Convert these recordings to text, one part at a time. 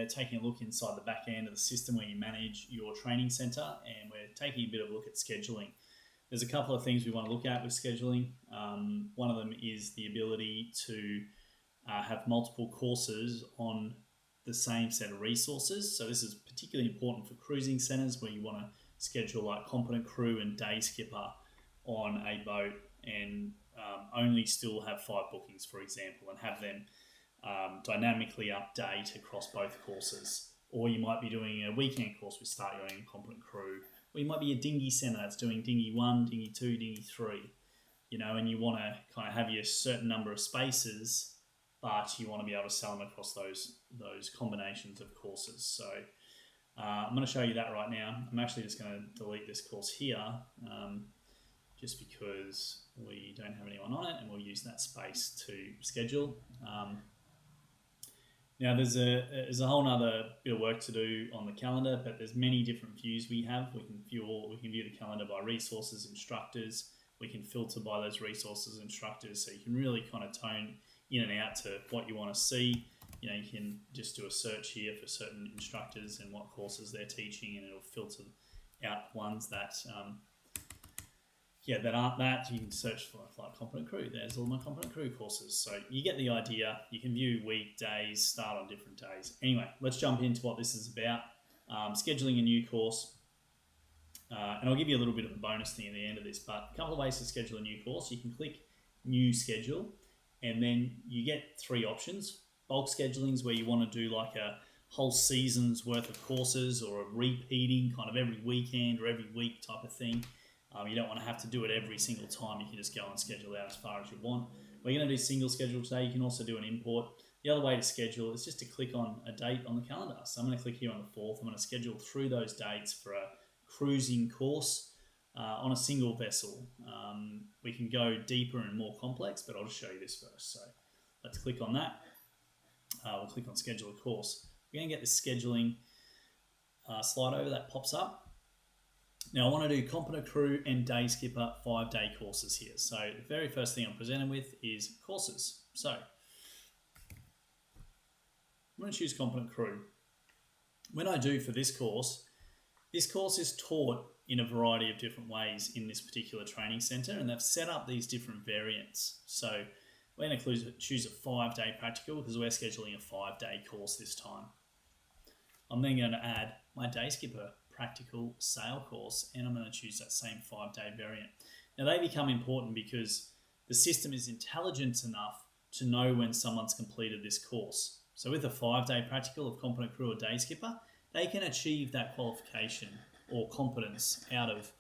taking a look inside the back end of the system where you manage your training centre, and we're taking a bit of a look at scheduling. There's a couple of things we want to look at with scheduling. One of them is the ability to have multiple courses on the same set of resources. So this is particularly important for cruising centres where you want to schedule like competent crew and day skipper on a boat and only still have 5 bookings, for example, and have them dynamically update across both courses. Or you might be doing a weekend course with Start Your Own Competent Crew. Or you might be a dinghy centre that's doing dinghy 1, dinghy 2, dinghy 3, and you want to kind of have your certain number of spaces, but you want to be able to sell them across those combinations of courses. So I'm going to show you that right now. I'm actually just going to delete this course here just because we don't have anyone on it, and we'll use that space to schedule. Now there's a whole other bit of work to do on the calendar, but there's many different views we have. We can view the calendar by resources, instructors. We can filter by those resources, instructors, so you can really kind of tone in and out to what you want to see. You can just do a search here for certain instructors and what courses they're teaching, and it'll filter out ones that that aren't that. You can search for like Competent Crew. There's all my Competent Crew courses. So you get the idea. You can view weekdays, start on different days. Anyway, let's jump into what this is about. Scheduling a new course. And I'll give you a little bit of a bonus thing at the end of this, but a couple of ways to schedule a new course. You can click New Schedule, and then you get 3 options. Bulk scheduling is where you want to do like a whole season's worth of courses, or a repeating kind of every weekend or every week type of thing. You don't want to have to do it every single time. You can just go and schedule out as far as you want. We're going to do single schedule today. You can also do an import. The other way to schedule is just to click on a date on the calendar. So I'm going to click here on the 4th. I'm going to schedule through those dates for a cruising course on a single vessel. We can go deeper and more complex, but I'll just show you this first. So let's click on that. We'll click on schedule a course. We're going to get the scheduling slide over that pops up. Now I want to do Competent Crew and Day Skipper 5-day courses here. So the very first thing I'm presented with is courses. So I'm going to choose Competent Crew. When I do for this course is taught in a variety of different ways in this particular training centre, and they've set up these different variants. So we're going to choose a 5-day practical because we're scheduling a 5-day course this time. I'm then going to add my Day Skipper practical sail course, and I'm going to choose that same 5-day variant. Now they become important because the system is intelligent enough to know when someone's completed this course. So with a 5-day practical of Competent Crew or Day Skipper, they can achieve that qualification or competence out of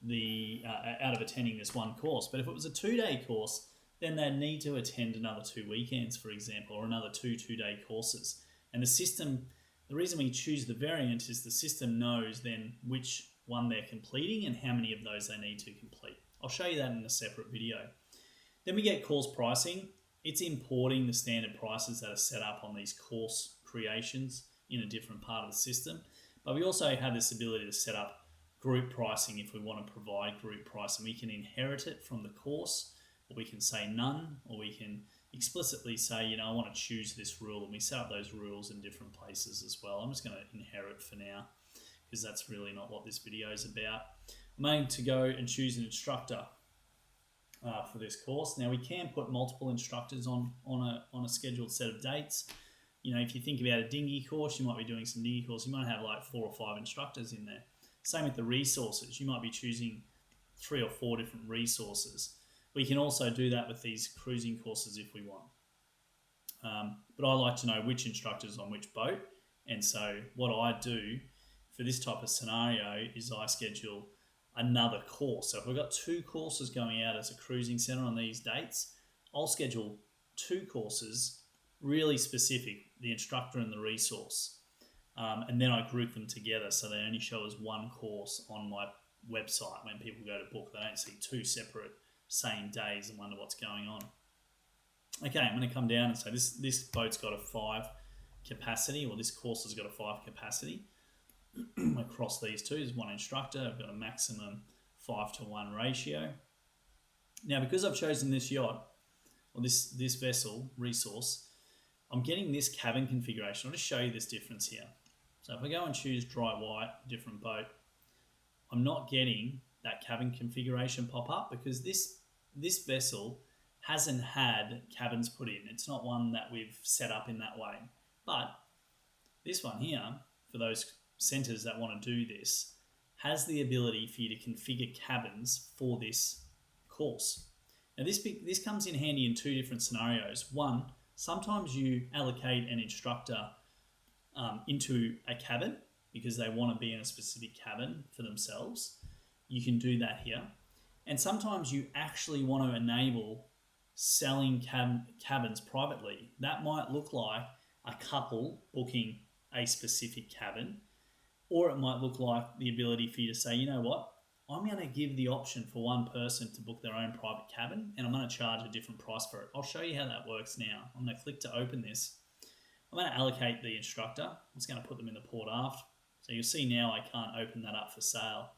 attending this one course. But if it was a 2-day course, then they'd need to attend another 2 weekends, for example, or another 2 2-day courses. And the reason we choose the variant is the system knows then which one they're completing and how many of those they need to complete. I'll show you that in a separate video. Then we get course pricing. It's importing the standard prices that are set up on these course creations in a different part of the system. But we also have this ability to set up group pricing if we want to provide group pricing. We can inherit it from the course, or we can say none, or we can explicitly say, I want to choose this rule, and we set up those rules in different places as well. I'm just going to inherit for now because that's really not what this video is about. I'm going to go and choose an instructor for this course. Now we can put multiple instructors on a scheduled set of dates. If you think about a dinghy course, you might be doing some dinghy course. You might have like 4 or 5 instructors in there. Same with the resources. You might be choosing 3 or 4 different resources. We can also do that with these cruising courses if we want. But I like to know which instructor's on which boat. And so what I do for this type of scenario is I schedule another course. So if we've got 2 courses going out as a cruising centre on these dates, I'll schedule 2 courses really specific, the instructor and the resource. And then I group them together so they only show as one course on my website. When people go to book, they don't see 2 separate same days and wonder what's going on. Okay, I'm going to come down and say this boat's got a 5 capacity, or this course has got a 5 capacity. Across these 2, there's 1 instructor. I've got a maximum 5-to-1 ratio. Now, because I've chosen this yacht, or this vessel resource, I'm getting this cabin configuration. I'll just show you this difference here. So if I go and choose dry white, different boat, I'm not getting that cabin configuration pop up because this vessel hasn't had cabins put in. It's not one that we've set up in that way. But this one here, for those centres that want to do this, has the ability for you to configure cabins for this course. Now this comes in handy in two different scenarios. One, sometimes you allocate an instructor into a cabin because they want to be in a specific cabin for themselves. You can do that here. And sometimes you actually want to enable selling cabins privately. That might look like a couple booking a specific cabin, or it might look like the ability for you to say, you know what, I'm going to give the option for one person to book their own private cabin and I'm going to charge a different price for it. I'll show you how that works now. I'm going to click to open this. I'm going to allocate the instructor. I'm just going to put them in the port aft. So you'll see now I can't open that up for sale.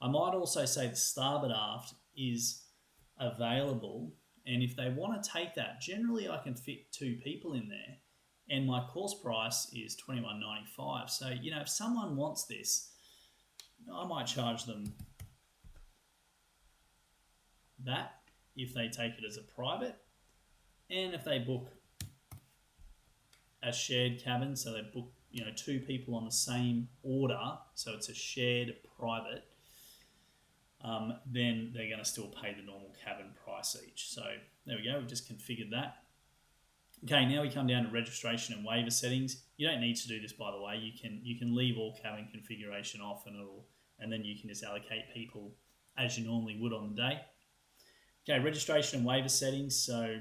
I might also say the starboard aft is available, and if they want to take that, generally I can fit 2 people in there, and my course price is $21.95. So, you know, if someone wants this, I might charge them that if they take it as a private, and if they book a shared cabin, so they book, you know, 2 people on the same order, so it's a shared private, then they're going to still pay the normal cabin price each. So there we go, we've just configured that. Okay, now we come down to registration and waiver settings. You don't need to do this, by the way. You can leave all cabin configuration off, and then you can just allocate people as you normally would on the day. Okay, registration and waiver settings. So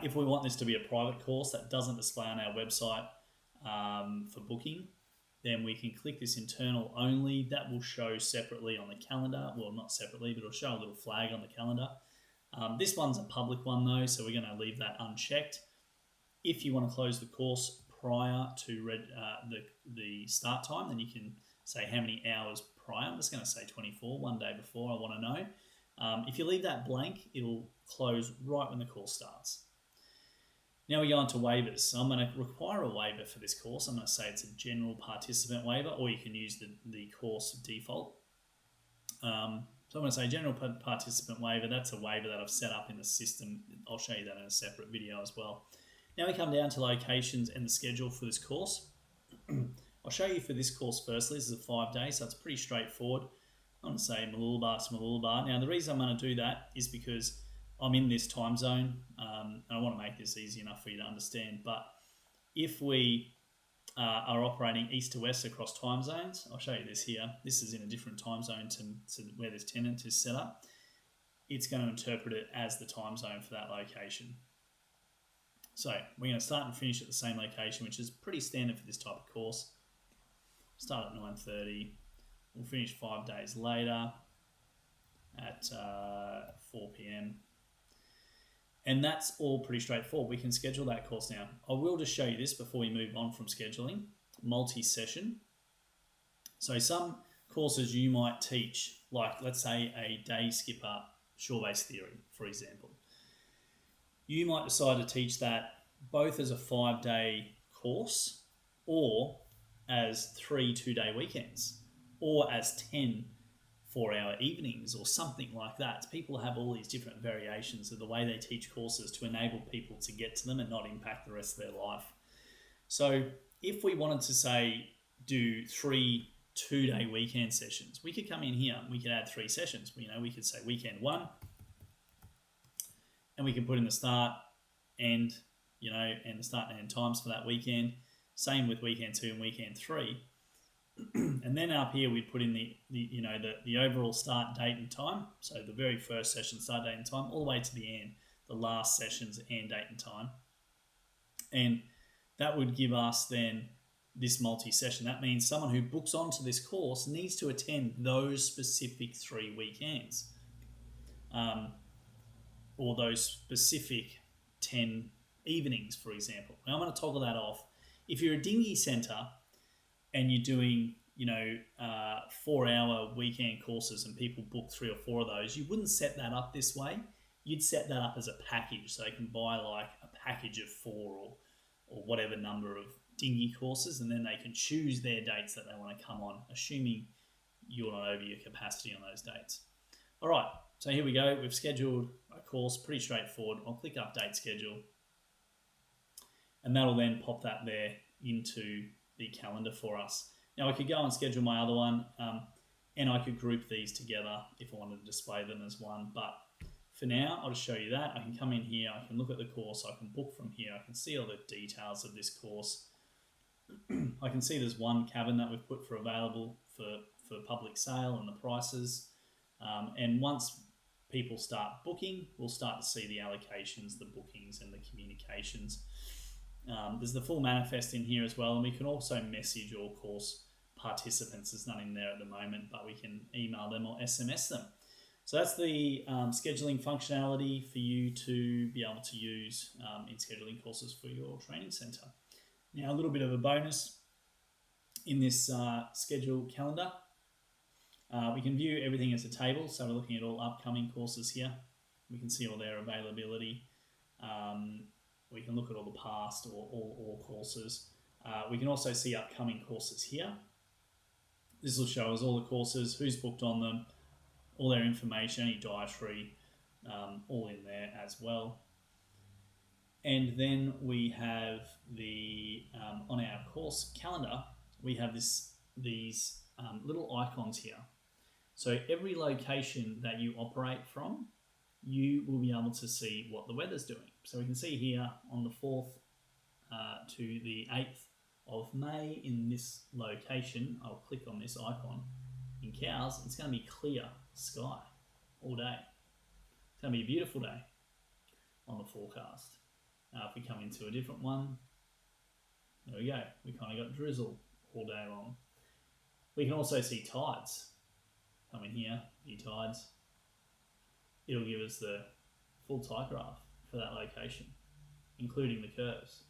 if we want this to be a private course that doesn't display on our website for booking, then we can click this internal only. That will show separately on the calendar. Well, not separately, but it'll show a little flag on the calendar. This one's a public one though, so we're going to leave that unchecked. If you want to close the course prior to the start time, then you can say how many hours prior. I'm just going to say 24, one day before I want to know. If you leave that blank, it'll close right when the course starts. Now we go on to waivers. So I'm going to require a waiver for this course. I'm going to say it's a general participant waiver, or you can use the course default. So I'm going to say general participant waiver. That's a waiver that I've set up in the system. I'll show you that in a separate video as well. Now we come down to locations and the schedule for this course. I'll show you for this course firstly. This is a 5-day, so it's pretty straightforward. I'm going to say Mooloolaba to Mooloolaba. Now the reason I'm going to do that is because I'm in this time zone, and I want to make this easy enough for you to understand. But if we are operating east to west across time zones, I'll show you this here. This is in a different time zone to where this tenant is set up. It's going to interpret it as the time zone for that location. So we're going to start and finish at the same location, which is pretty standard for this type of course. Start at 9:30. We'll finish 5 days later at 4 p.m. And that's all pretty straightforward. We can schedule that course now. I will just show you this before we move on from scheduling. Multi-session. So some courses you might teach, like let's say a day skipper shore-based theory, for example. You might decide to teach that both as a 5-day course or as 3 2-day weekends or as 10 4-hour evenings or something like that. People have all these different variations of the way they teach courses to enable people to get to them and not impact the rest of their life. So if we wanted to say do 3 2-day weekend sessions, we could come in here and we could add 3 sessions. We could say weekend 1 and we can put in the start, end, and the start and end times for that weekend. Same with weekend 2 and weekend 3. And then up here we'd put in the overall start date and time. So the very first session start date and time, all the way to the end, the last session's end date and time. And that would give us then this multi-session. That means someone who books onto this course needs to attend those specific 3 weekends, or those specific 10 evenings, for example. Now I'm going to toggle that off. If you're a dinghy centre and you're doing 4-hour weekend courses and people book 3 or 4 of those, you wouldn't set that up this way. You'd set that up as a package, so they can buy like a package of 4 or whatever number of dinghy courses, and then they can choose their dates that they want to come on, assuming you're not over your capacity on those dates. All right, so here we go. We've scheduled a course, pretty straightforward. I'll click Update Schedule, and that'll then pop that there into the calendar for us. Now I could go and schedule my other one, and I could group these together if I wanted to display them as one, but for now, I'll just show you that. I can come in here, I can look at the course, I can book from here, I can see all the details of this course. I can see there's one cabin that we've put for available for public sale and the prices. And once people start booking, we'll start to see the allocations, the bookings and the communications. There's the full manifest in here as well, and we can also message all course participants. There's none in there at the moment, but we can email them or SMS them. So that's the scheduling functionality for you to be able to use in scheduling courses for your training centre. Now, a little bit of a bonus in this schedule calendar. We can view everything as a table, so we're looking at all upcoming courses here. We can see all their availability. We can look at all the past or all courses. We can also see upcoming courses here. This will show us all the courses, who's booked on them, all their information, any dietary, all in there as well. And then we have the on our course calendar, we have these little icons here. So every location that you operate from, you will be able to see what the weather's doing. So we can see here on the 4th to the 8th of May in this location, I'll click on this icon. In Cowes, it's going to be clear sky all day. It's going to be a beautiful day on the forecast. If we come into a different one, there we go. We kind of got drizzle all day long. We can also see tides. Come in here, view tides. It'll give us the full tide graph for that location, including the curves,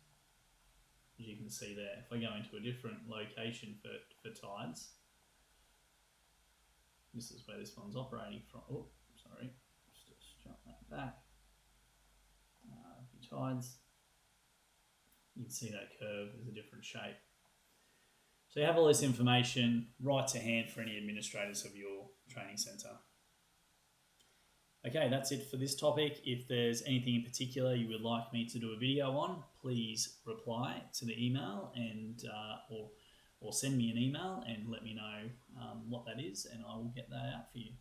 as you can see there. If I go into a different location for tides, this is where this one's operating from. Oh, sorry, just jump that back. View tides. You can see that curve is a different shape. So you have all this information right to hand for any administrators of your training centre. Okay, that's it for this topic. If there's anything in particular you would like me to do a video on, please reply to the email and or send me an email and let me know what that is, and I will get that out for you.